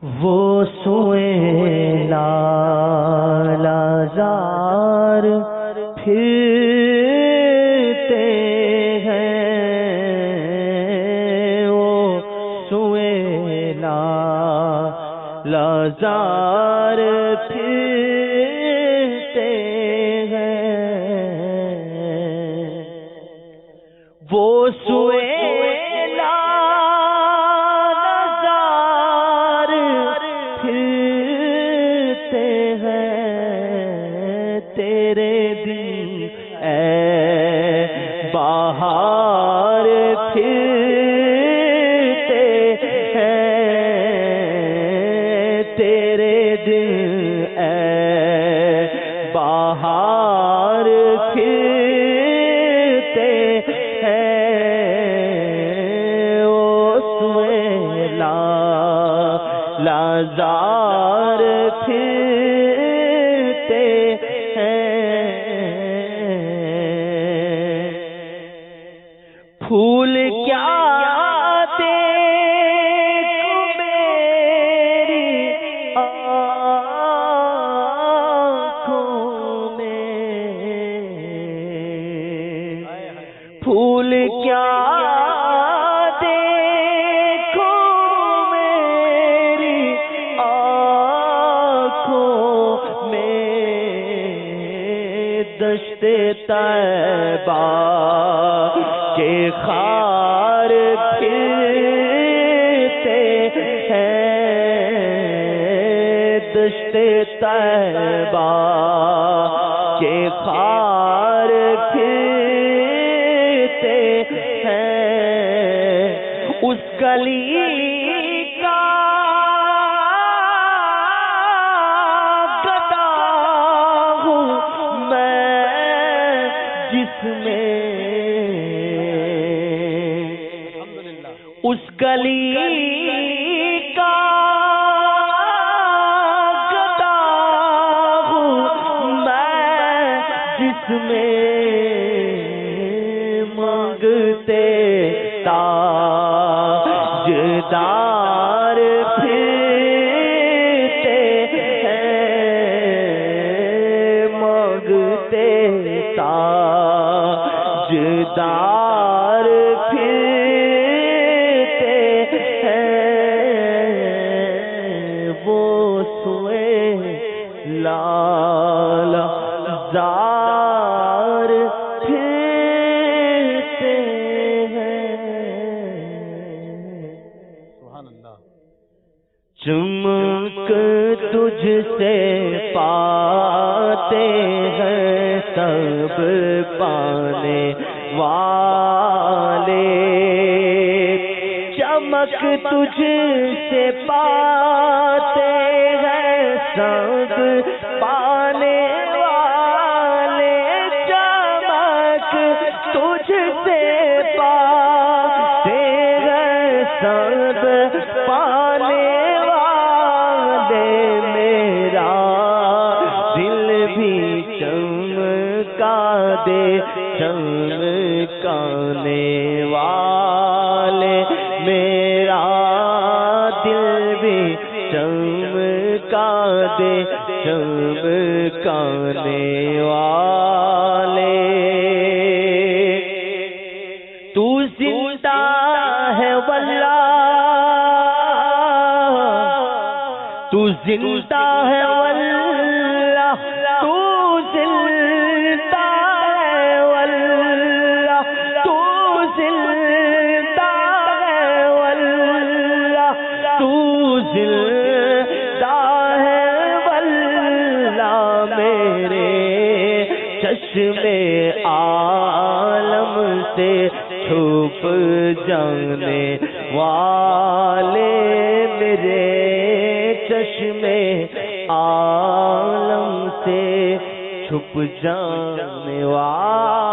وہ سوئے لالازار پھرتے ہیں، وہ سوئے لالازار پھرتے ہیں، وہ سوئے تیرے دن اے بہار پھرتے ہیں، تیرے دن اے بہار پھرتے ہیں، وہ سوئے لالازار پھرتے پھول کیا دیکھوں میری آنکھوں میں، پھول کیا دیکھوں میری آنکھوں میں، دشت طیبہ کے خار پھرتے ہیں، دشت طیبہ کے خار پھرتے ہیں، اس گلی کا گدا ہوں میں جس میں، اس گلی کا گدا ہوں میں جس میں، مانگتے تاجدار پھرتے ہیں، مانگتے تاجدار پھرتے ہیں، وہ سوئے لالازار پھرتے ہیں۔ سبحان اللہ۔ چمک تجھ سے پاتے ہیں سب پانے والے، چمک تجھ سے پاتے ہیں سب پانے والے، چمک تجھ سے پاتے ہیں سب پانے والے، میرا دل بھی چمکا دے چمکانے والے، میرا دل بھی چمکا دے چمکانے والے، تو زندہ ہے واللہ، تو زندہ ہے واللہ، تو زندہ ہے واللہ، تو زندہ ہے واللہ، تو زندہ ہے واللہ، میرے چشمے عالم سے چھپ جانے والے، میرے چشمے عالم سے چھپ جانے والے۔